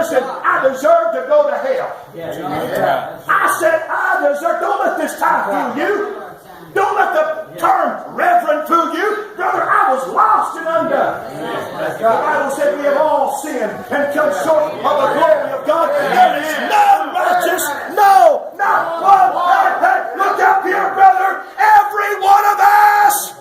listen, I deserve to go to hell. I said, I deserve. Don't let this time fool you. Don't let the term reverend fool you. Brother, I was lost and undone. The Bible said we have all sinned and come short of the glory of God. There is none righteous. No, not one. Hey, look up here, brother. Every one of us.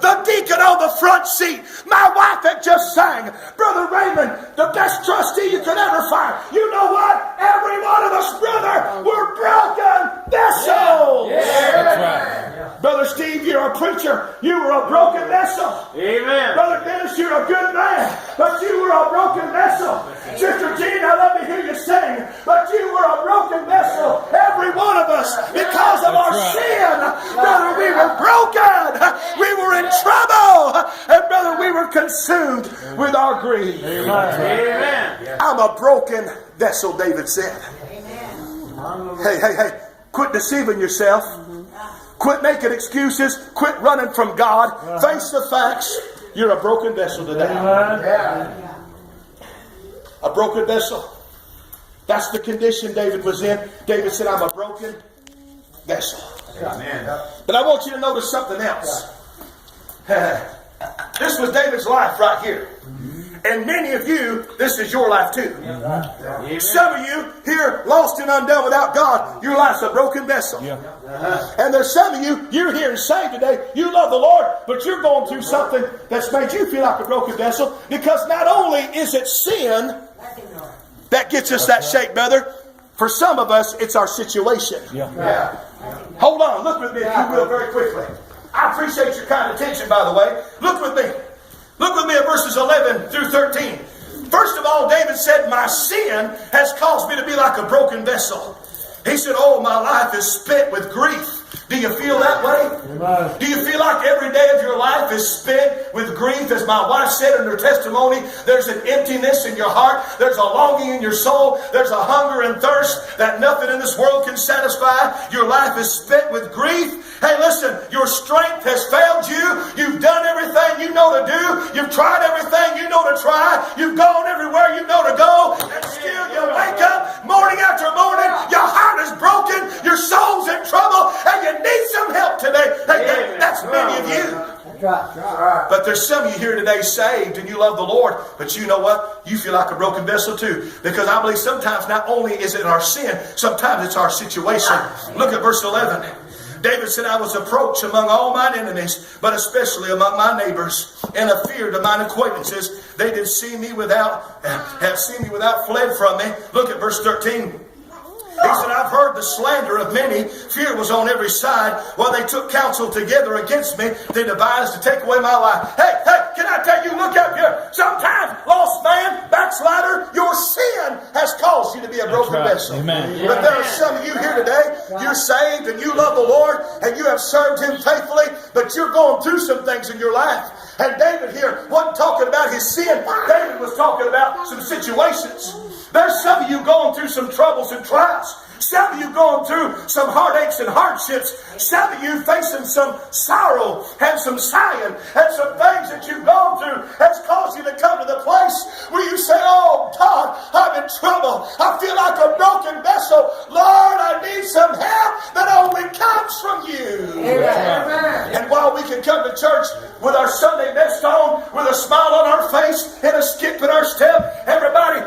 The deacon on the front seat. My wife that just sang. Brother Raymond, the best trustee you could ever find. You know what? Every one of us, brother, we're broken vessels. That's right. Brother Steve, you're a preacher. You were a broken vessel. Amen. Brother Dennis, you're a good man, but you were a broken vessel. Sister Jean, I love to hear you sing, but you were a broken vessel. Every one of us, because of our sin, brother, we were broken. We were in trouble. And brother, we were consumed with our greed. Amen. I'm a broken vessel, David said. Hey. Quit deceiving yourself. Quit making excuses. Quit running from God. Face the facts. You're a broken vessel today. A broken vessel. That's the condition David was in. David said, I'm a broken vessel. But I want you to notice something else. This was David's life right here. And many of you, this is your life too. Some of you here, lost and undone without God, your life's a broken vessel. And there's some of you, you're here and saved today, you love the Lord, but you're going through something that's made you feel like a broken vessel, because not only is it sin that gets us that shape, brother, for some of us, it's our situation. Hold on, look with me if you will very quickly. I appreciate your kind attention, by the way. Look with me. Look with me at verses 11 through 13. First of all, David said, my sin has caused me to be like a broken vessel. He said, oh, my life is spent with grief. Do you feel that way? Do you feel like every day of your life is spent with grief? As my wife said in her testimony, there's an emptiness in your heart. There's a longing in your soul. There's a hunger and thirst that nothing in this world can satisfy. Your life is spent with grief. Hey, listen, your strength has failed you. You've done everything you know to do. You've tried everything you know to try. You've gone everywhere you know to go. And still you wake up morning after morning. Your heart is broken. Your soul's in trouble. And you need some help today. Hey, that's many of you. But there's some of you here today saved and you love the Lord, but you know what? You feel like a broken vessel too. Because I believe sometimes not only is it our sin, sometimes it's our situation. Look at verse 11. David said, I was approached among all mine enemies, but especially among my neighbors, and a fear to mine acquaintances. They did see me without, have seen me without, fled from me. Look at verse 13. He said, I've heard the slander of many. Fear was on every side. While they took counsel together against me, they devised to take away my life. Hey, can I tell you, look up here. Sometimes, lost man, backslider, your sin has caused you to be a broken vessel. Amen. But there are some of you here today, you're saved and you love the Lord and you have served Him faithfully, but you're going through some things in your life. And David here wasn't talking about his sin. David was talking about some situations. There's some of you going through some troubles and trials. Some of you going through some heartaches and hardships. Some of you facing some sorrow and some sighing and some things that you've gone through has caused you to come to the place where you say, oh God, I'm in trouble. I feel like a broken vessel. Lord, I need some help that only comes from you. Amen. And while we can come to church with our Sunday best on, with a smile on our face and a skip in our step, everybody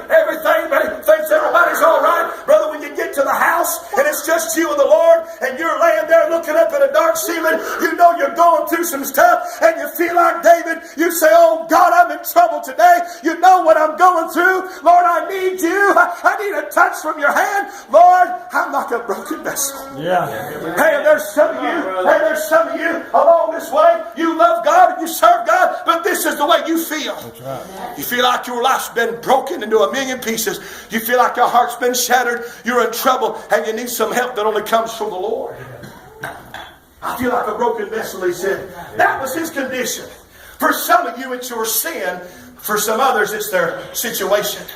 thinks everybody's all right. Brother, when you get to the house and it's just you and the Lord and you're laying there looking up at a dark ceiling, you know you're going through some stuff and you feel like David. You say, oh God, I'm in trouble today. You know what I'm going through. Lord, I need you. I need a touch from your hand. Lord, I'm like a broken vessel. Hey, there's some of you along this way. You love God and you serve God, but this is the way you feel. You feel like your life's been broken into a million pieces. You feel like your heart's been shattered. You're in trouble and you need some help that only comes from the Lord. I feel like a broken vessel, he said. That was his condition. For some of you, it's your sin. For some others, it's their situation.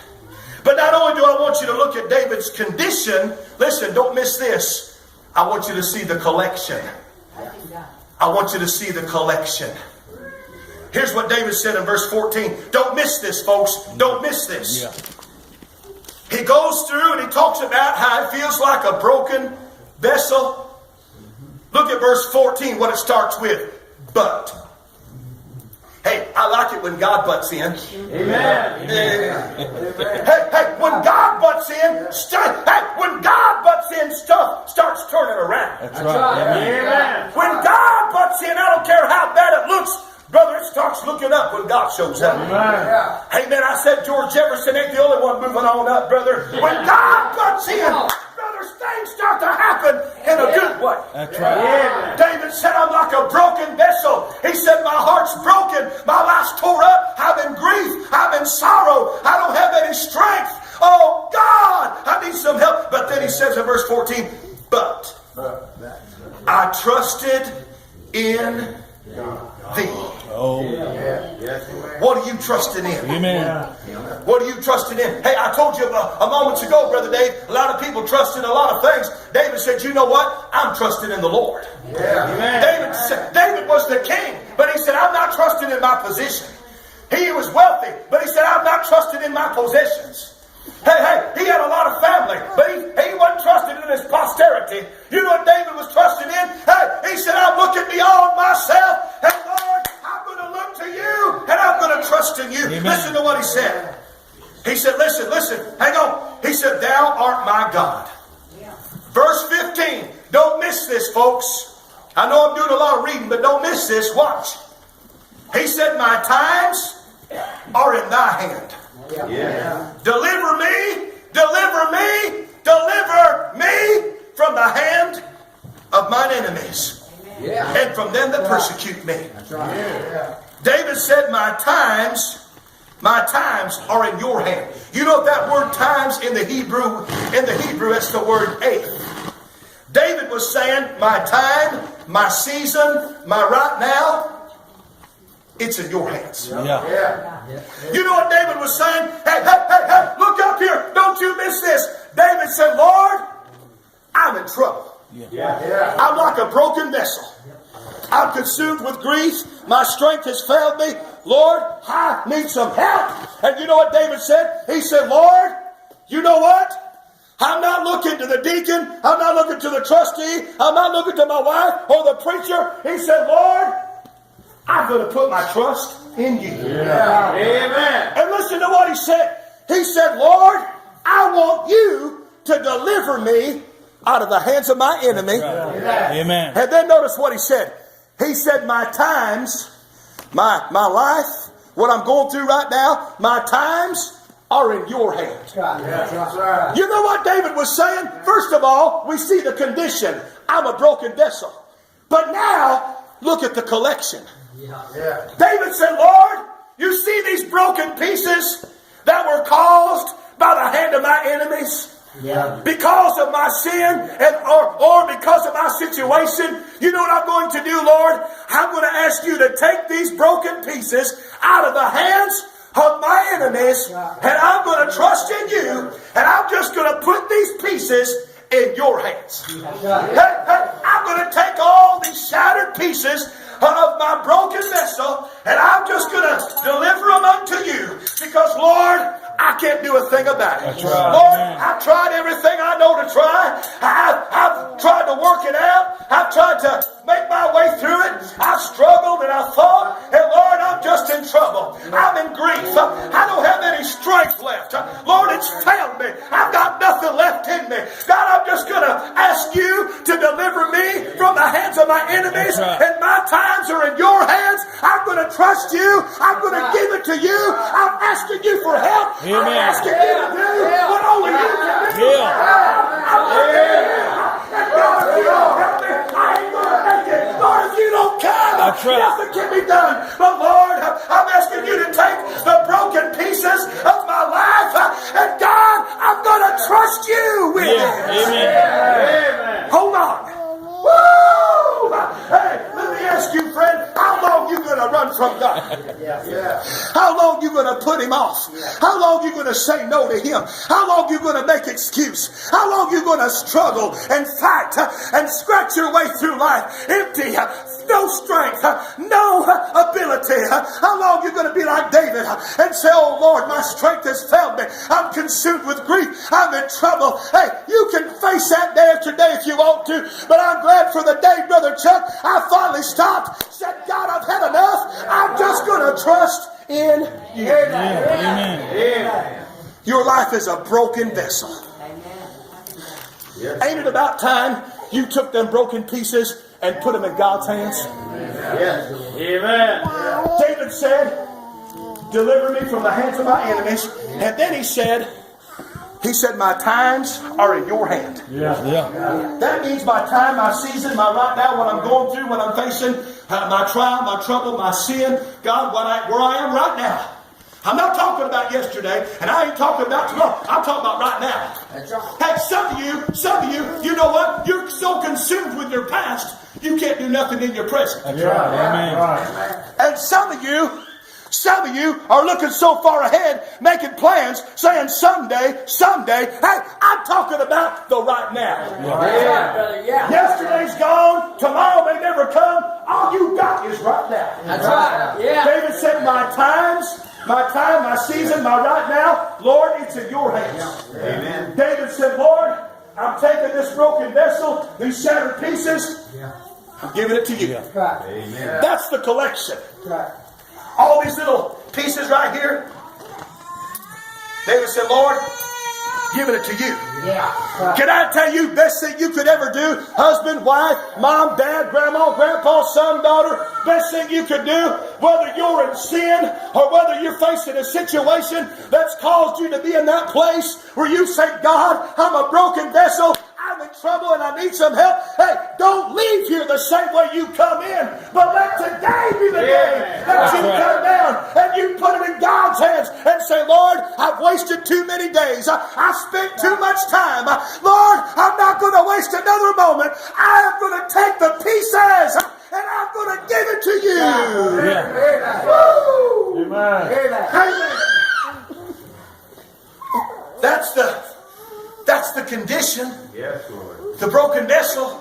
But not only do I want you to look at David's condition, listen, don't miss this. I want you to see the collection. I want you to see the collection. Here's what David said in verse 14. Don't miss this, folks. Don't miss this. he goes through and he talks about how it feels like a broken vessel. Look at verse 14, what it starts with. But. Hey, I like it when God butts in. Amen. Hey, when God butts in, when God butts in, stuff starts turning around. That's right. Amen. When God butts in, I don't care how bad it looks, brother, it starts looking up when God shows up. Amen. Amen. I said George Jefferson ain't the only one moving on up, brother. When God butts in, brothers, things start to happen in a good way. That's right. Amen. David said, I'm like a broken vessel. He said, my heart's broken. My life's tore up. I'm in grief. I'm in sorrow. I don't have any strength. Oh, God, I need some help. But then he says in verse 14, but I trusted in thee. Oh. What are you trusting in? Amen. What are you trusting in? Hey, I told you a moment ago, Brother Dave, a lot of people trust in a lot of things. David said, you know what? I'm trusting in the Lord. David was the king, but he said, I'm not trusting in my position. He was wealthy, but he said, I'm not trusting in my possessions. Hey, he had a lot of family, but he wasn't trusting in his posterity. You know what David was trusting in? Hey, he said, I'm looking beyond myself, and Lord, I'm going to look to you, and I'm going to trust in you. Amen. Listen to what he said. He said, listen, hang on. He said, thou art my God. Verse 15. Don't miss this, folks. I know I'm doing a lot of reading, but don't miss this. Watch. He said, my times are in thy hand. Yeah. Deliver me from the hand of mine enemies. And from them that persecute me. David said, my times are in your hand. You know that word times in the Hebrew, it's the word eighth. David was saying, my time, my season, my right now, it's in your hands. You know what David was saying? Hey, look up here. Don't you miss this. David said, Lord, I'm in trouble. I'm like a broken vessel. I'm consumed with grief. My strength has failed me. Lord, I need some help. And you know what David said? He said, Lord, you know what? I'm not looking to the deacon. I'm not looking to the trustee. I'm not looking to my wife or the preacher. He said, Lord, I'm going to put my trust in you. Amen. And listen to what he said. He said, Lord, I want you to deliver me out of the hands of my enemy. Amen. And then notice what he said. He said, my times, my life, what I'm going through right now, my times are in your hands. You know what David was saying? First of all, we see the condition. I'm a broken vessel. But now, look at the collection. David said, Lord, you see these broken pieces that were caused by the hand of my enemies? Because of my sin or because of my situation. You know what I'm going to do, Lord? I'm going to ask you to take these broken pieces out of the hands of my enemies, and I'm going to trust in you, and I'm just going to put these pieces in your hands. I'm going to take all these shattered pieces of my broken vessel, and I'm just going to deliver them unto you, because Lord, I can't do a thing about it. Lord, I've tried everything I know to try. I've tried to work it out. I've tried to make my way through it. I've struggled and I've fought, and Lord, I'm just in trouble. I'm in grief. I don't have any strength left. Lord, it's failed me. I've got nothing left in me. God, I'm just going to ask you to deliver me from the hands of my enemies, and my times are in your hands. I'm going to trust you. I'm going to give it to you. I'm asking you for help. I'm asking you to do what only you can do. And God, if you don't help me, I ain't going to make it. Lord, if you don't come, nothing can be done. But Lord, I'm asking you to take the broken pieces of my life, and God, I'm going to trust you with it. Amen. Hold on. Woo! Hey, let me ask you, friend, how long you going to run from God? How long you you going to put him off? How long you going to say no to him? How long you going to make excuse? How long you going to struggle and fight and scratch your way through life empty? No strength, no ability. How long you going to be like David and say, oh Lord, my strength has failed me. I'm consumed with grief. I'm in trouble. Hey, you can face that day after day if you want to, but I'm glad for the day, Brother Chuck, I finally stopped, said, God, I've had enough. I'm just going to trust in you. Amen. Amen. Your life is a broken vessel. Yes. Ain't it about time you took them broken pieces and put them in God's hands? Yes. Amen. David said, deliver me from the hands of my enemies. And then he said, my times are in your hand. That means my time, my season, my right now, what I'm going through, what I'm facing, my trial, my trouble, my sin, God, where I am right now. I'm not talking about yesterday, and I ain't talking about tomorrow. I'm talking about right now. That's right. Hey, some of you, you know what? You're so consumed with your past, you can't do nothing in your present. That's right. Amen. And some of you are looking so far ahead, making plans, saying someday. Hey, I'm talking about the right now. That's right, brother. Yeah. Yesterday's gone. Tomorrow may never come. All you got is right now. That's right. Yeah. David said, my time, my season, my right now, Lord, it's in your hands. Amen. David said, Lord, I'm taking this broken vessel, these shattered pieces, I'm giving it to you. That's right. Amen. That's the collection. That's right. All these little pieces right here. David said, Lord, giving it to you. Yeah. Right. Can I tell you, best thing you could ever do, husband, wife, mom, dad, grandma, grandpa, son, daughter, best thing you could do, whether you're in sin or whether you're facing a situation that's caused you to be in that place where you say, God, I'm a broken vessel, I'm in trouble and I need some help. Hey, don't leave here the same way you come in, but let today be the day that you come down and you put it in God's hands and say, Lord, I've wasted too many days. I spent too much time. Lord, I'm not going to waste another moment. I am going to take the pieces and I'm going to give it to you. Yeah. Woo! Amen. Amen. That's the condition. Yes, Lord. The broken vessel.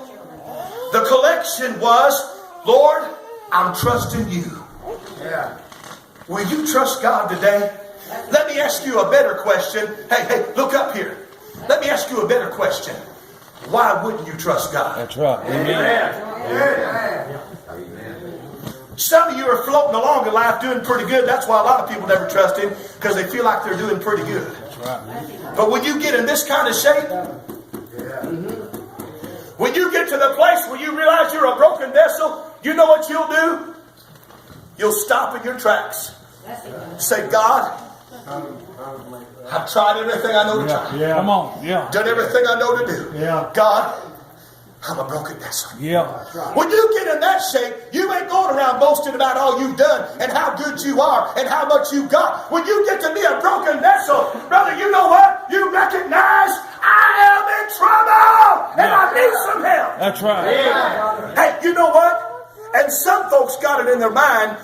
The collection was, Lord, I'm trusting you. Yeah. Will you trust God today? Let me ask you a better question. Hey, look up here. Let me ask you a better question. Why wouldn't you trust God? That's right. Amen. Amen. Some of you are floating along in life doing pretty good. That's why a lot of people never trust Him, because they feel like they're doing pretty good. That's right. But when you get in this kind of shape, when you get to the place where you realize you're a broken vessel, you know what you'll do? You'll stop in your tracks. Say, God, I've tried everything I know to try. Yeah. Come on. Yeah. Done everything I know to do. Yeah. God, I'm a broken vessel. Yeah. When you get in that shape, you ain't going around boasting about all you've done and how good you are and how much you got. When you get to be a broken vessel, brother, you know what? You recognize I am in trouble and I need some help. That's right. Hey, you know what? And some folks got it in their mind,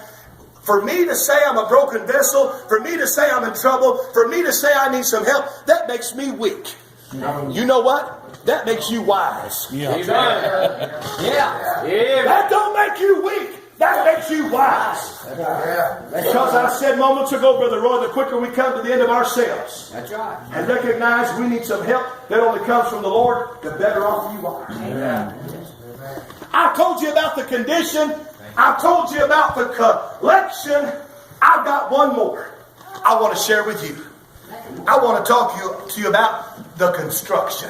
for me to say I'm a broken vessel, for me to say I'm in trouble, for me to say I need some help, that makes me weak. You know what? That makes you wise. Yeah. Yeah. That don't make you weak. That makes you wise. Because I said moments ago, Brother Roy, the quicker we come to the end of ourselves That's right. and recognize we need some help that only comes from the Lord, the better off you are. I told you about the condition. I told you about the collection. I've got one more I want to share with you. I want to talk to you about the construction.